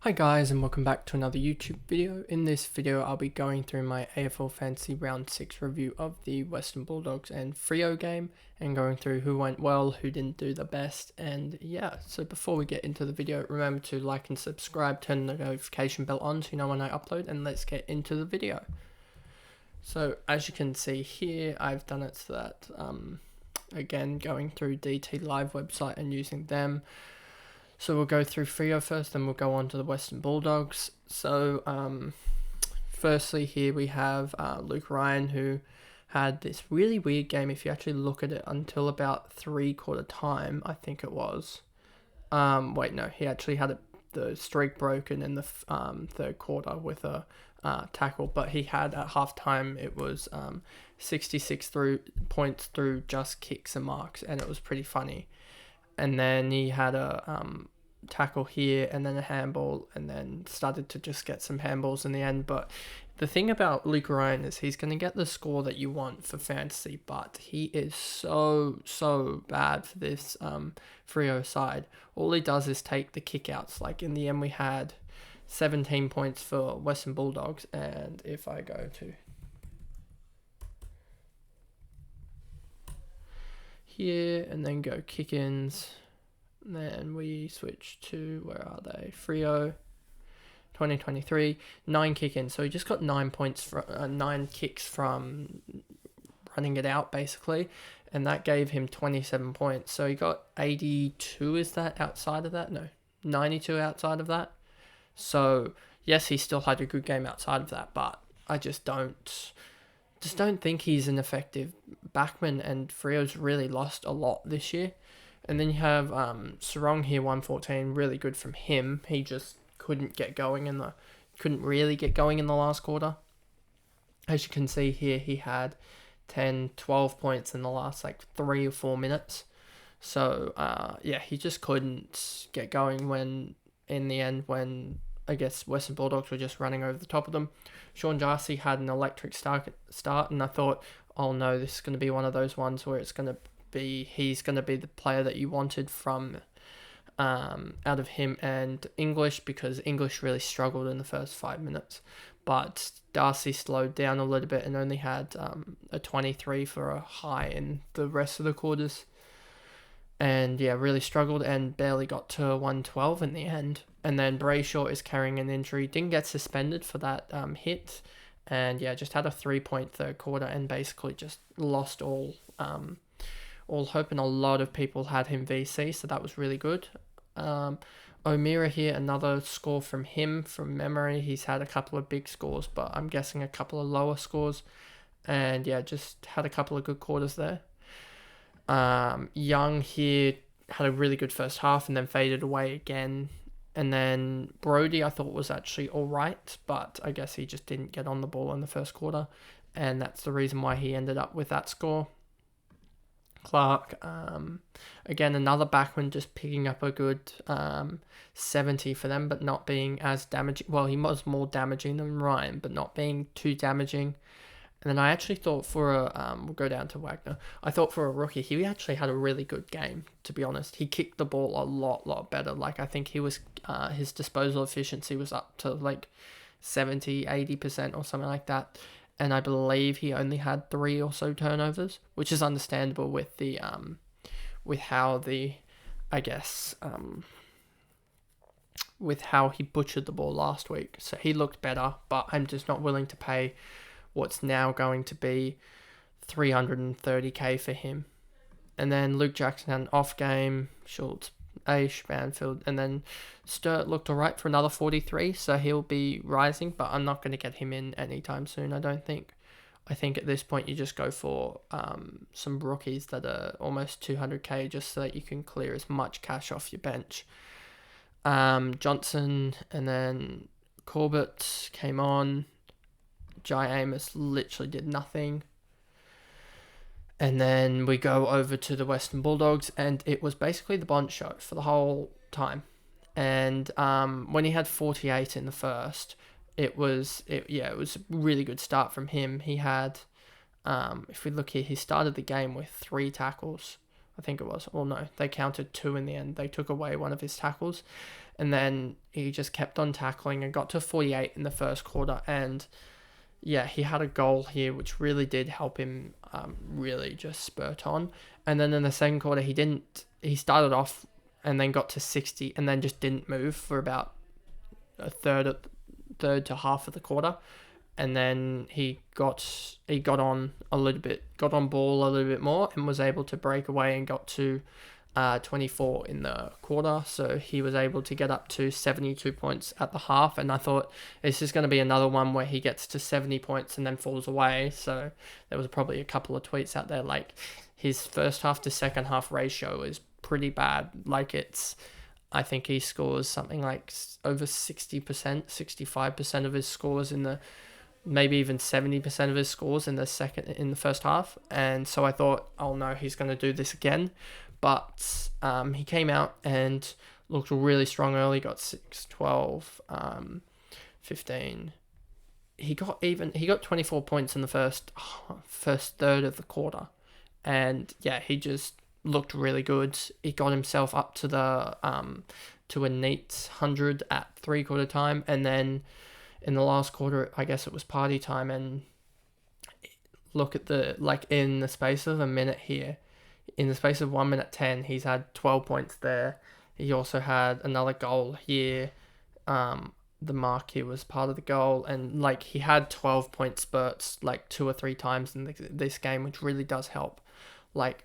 Hi guys, and welcome back to another YouTube video. In this video I'll be going through my AFL Fantasy Round 6 review of the Western Bulldogs and Freo game and going through who went well, who didn't do the best, and yeah, so before we get into the video, remember to like and subscribe, turn the notification bell on so you know when I upload, and let's get into the video. So as you can see here, I've done it so that, again, going through DT Live website and using them. So we'll go through Freo first, then we'll go on to the Western Bulldogs. So firstly here we have Luke Ryan, who had this really weird game if you actually look at it until about 3/4 time, I think it was. Wait, no, he actually had the streak broken in the third quarter with a tackle, but he had at halftime it was 66 points through just kicks and marks, and it was pretty funny. And then he had a tackle here and then a handball, and then started to just get some handballs in the end. But the thing about Luke Ryan is he's going to get the score that you want for fantasy, but he is so bad for this Freo side. All he does is take the kickouts. Like in the end we had 17 points for Western Bulldogs, and if I go to here and then go kick-ins, and then we switch to, where are they, Freo 2023, 9 kick-ins, so he just got 9 points for 9 kicks from running it out basically, and that gave him 27 points. So he got 82, is that outside of that? No, 92 outside of that. So yes, he still had a good game outside of that, but I just don't think he's an effective backman, and Freo's really lost a lot this year. And then you have Sarong here, 114, really good from him. He just couldn't really get going in the last quarter. As you can see here, he had 10, 12 points in the last 3 or 4 minutes. So yeah, he just couldn't get going when I guess Western Bulldogs were just running over the top of them. Sean Darcy had an electric start, and I thought, oh no, this is going to be one of those ones where he's going to be the player that you wanted from out of him and English, because English really struggled in the first 5 minutes. But Darcy slowed down a little bit and only had a 23 for a high in the rest of the quarters. And yeah, really struggled and barely got to 112 in the end. And then Brayshaw is carrying an injury, didn't get suspended for that hit, and yeah, just had a 3-point third quarter and basically just lost all hope. And a lot of people had him VC, so that was really good. O'Meara here, another score from him from memory. He's had a couple of big scores, but I'm guessing a couple of lower scores. And yeah, just had a couple of good quarters there. Young here had a really good first half and then faded away again. And then Brody I thought was actually alright, but I guess he just didn't get on the ball in the first quarter, and that's the reason why he ended up with that score. Clark, again, another backman, just picking up a good 70 for them, but not being as damaging. Well, he was more damaging than Ryan, but not being too damaging. And then I actually thought for we'll go down to Wagner. I thought for a rookie, he actually had a really good game, to be honest. He kicked the ball a lot better. I think he was, his disposal efficiency was up to 70, 80% or something like that. And I believe he only had 3 or so turnovers, which is understandable with the, with how he butchered the ball last week. So he looked better, but I'm just not willing to pay what's now going to be $330k for him. And then Luke Jackson had an off game, Schultz, Aish, Banfield, and then Sturt looked alright for another 43, so he'll be rising, but I'm not going to get him in anytime soon, I don't think. I think at this point you just go for some rookies that are almost 200k, just so that you can clear as much cash off your bench. Johnson and then Corbett came on. Jai Amos literally did nothing. And then we go over to the Western Bulldogs, and it was basically the Bont show for the whole time. And when he had 48 in the first, it was a really good start from him. He had, if we look here, he started the game with 3 tackles. I think it was. Well, no, they counted 2 in the end. They took away one of his tackles. and then he just kept on tackling and got to 48 in the first quarter. And yeah, he had a goal here, which really did help him really just spurt on. And then in the second quarter, he started off and then got to 60 and then just didn't move for about a third to half of the quarter. And then he got on ball a little bit more and was able to break away and got to 24 in the quarter. So he was able to get up to 72 points at the half. And I thought this is going to be another one where he gets to 70 points and then falls away. So there was probably a couple of tweets out there like his first half to second half ratio is pretty bad. Like I think he scores something like over 60%, 65% of his scores maybe even 70% of his scores in the first half. And so I thought, oh no, he's going to do this again. But he came out and looked really strong early, got 6, 12, 15. He got 24 points in the first third of the quarter. And yeah, he just looked really good. He got himself up to to a neat 100 at 3/4 time, and then in the last quarter, I guess it was party time. And look at in the space of a minute here, in the space of 1 minute 10, he's had 12 points there. He also had another goal here. The mark here was part of the goal, and he had 12-point spurts 2 or 3 times in this game, which really does help. 2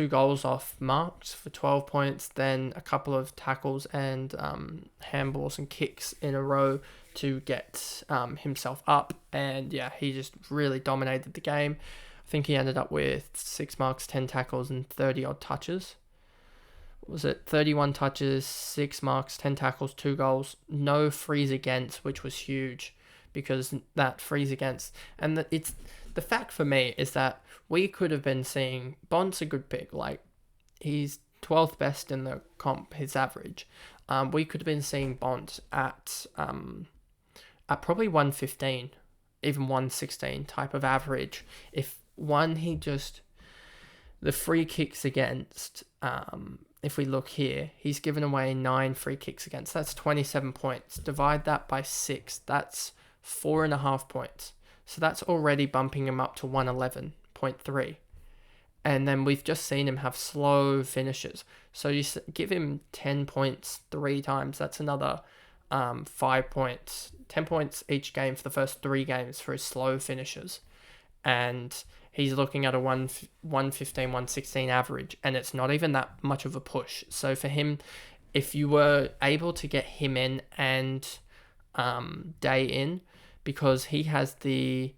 goals off marks for 12 points, then a couple of tackles and handballs and kicks in a row to get himself up. And yeah, he just really dominated the game. I think he ended up with 6 marks, 10 tackles, and 30-odd touches. Was it 31 touches, 6 marks, 10 tackles, 2 goals, no frees against, which was huge, because that frees against. And the fact for me is that we could have been seeing Bond's a good pick. He's 12th best in the comp, his average. We could have been seeing Bond at probably 115, even 116 type of average. If the free kicks against, if we look here, he's given away 9 free kicks against. That's 27 points. Divide that by 6. That's 4.5 points. So that's already bumping him up to 111.3. And then we've just seen him have slow finishes. So you give him 10 points 3 times. That's another 5 points. 10 points each game for the first 3 games for his slow finishes. And he's looking at a 115, 116 average. And it's not even that much of a push. So for him, if you were able to get him in and Day in, because he has the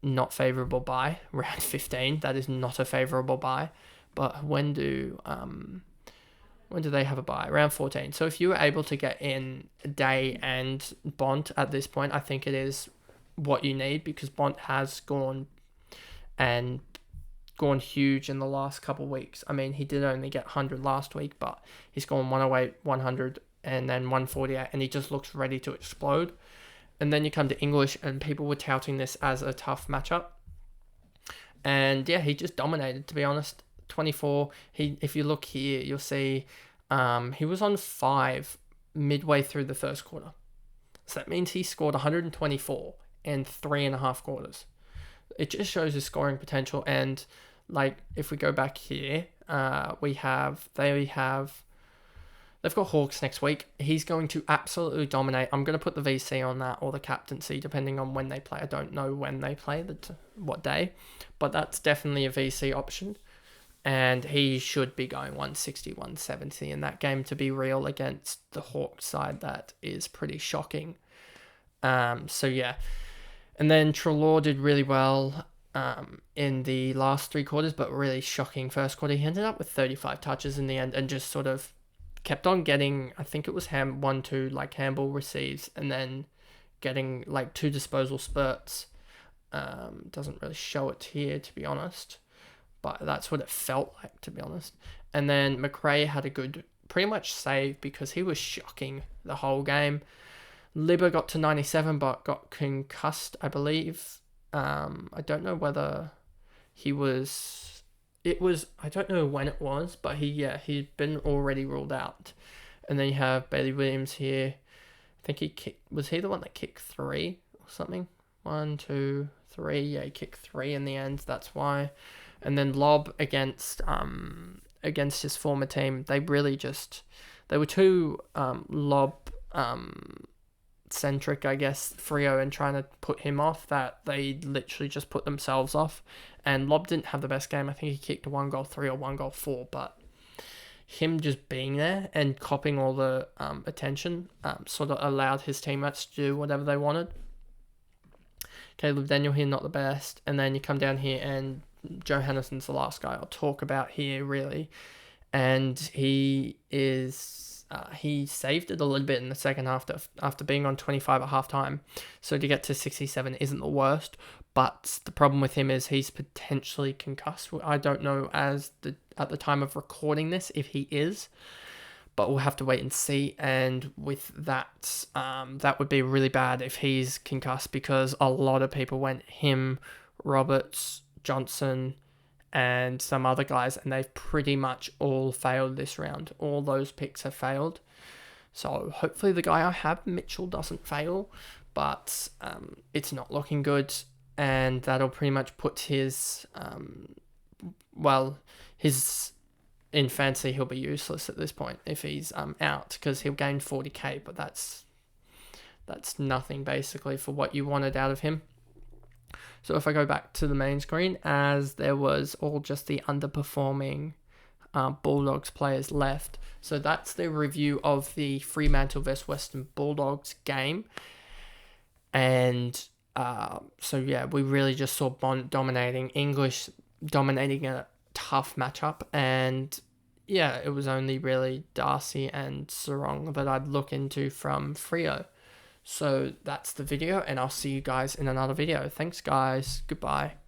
not favourable bye, round 15. That is not a favourable bye. But when do they have a bye? Round 14. So if you were able to get in Day and Bont at this point, I think it is what you need, because Bont has gone huge in the last couple of weeks. I mean, he did only get 100 last week, but he's gone 108, 100, and then 148, and he just looks ready to explode. And then you come to English, and people were touting this as a tough matchup. And yeah, he just dominated, to be honest. 24. If you look here, you'll see he was on 5 midway through the first quarter. So that means he scored 124 in 3.5 quarters. It just shows his scoring potential. And if we go back here, they've got Hawks next week. He's going to absolutely dominate. I'm going to put the VC on that, or the captaincy, depending on when they play. I don't know when they play, what day, but that's definitely a VC option. And he should be going 160, 170 in that game to be real against the Hawks side. That is pretty shocking. So yeah. And then Treloar did really well in the last 3 quarters, but really shocking first quarter. He ended up with 35 touches in the end and just sort of kept on getting, I think it was 1-2 handball receives, and then getting 2 disposal spurts. Doesn't really show it here, to be honest, but that's what it felt like, to be honest. And then McRae had a good pretty much save, because he was shocking the whole game. Libba got to 97 but got concussed, I believe. I don't know whether he was... I don't know when it was, but he'd been already ruled out. And then you have Bailey Williams here. I think was he the one that kicked 3 or something? 1, 2, 3. Yeah, he kicked 3 in the end. That's why. And then Lob against his former team. They were too Lob centric, I guess, Freo, and trying to put him off, that they literally just put themselves off. And Lob didn't have the best game. I think he kicked a 1 goal 3 or 1 goal 4, but him just being there and copping all the attention sort of allowed his teammates to do whatever they wanted. Caleb Daniel here, not the best. And then you come down here, and Joe Henderson's the last guy I'll talk about here, really. And he saved it a little bit in the second half after being on 25 at halftime. So to get to 67 isn't the worst. But the problem with him is he's potentially concussed. I don't know at the time of recording this if he is, but we'll have to wait and see. And with that, that would be really bad if he's concussed, because a lot of people went him, Roberts, Johnson, and some other guys, and they've pretty much all failed this round. All those picks have failed. So hopefully the guy I have, Mitchell, doesn't fail, but it's not looking good. And that'll pretty much put his in fantasy, he'll be useless at this point if he's out, because he'll gain 40k, but that's nothing basically for what you wanted out of him. So if I go back to the main screen, as there was all just the underperforming Bulldogs players left. So that's the review of the Fremantle vs Western Bulldogs game. And so yeah, we really just saw English dominating a tough matchup. And yeah, it was only really Darcy and Sarong that I'd look into from Freo. So that's the video, and I'll see you guys in another video. Thanks, guys. Goodbye.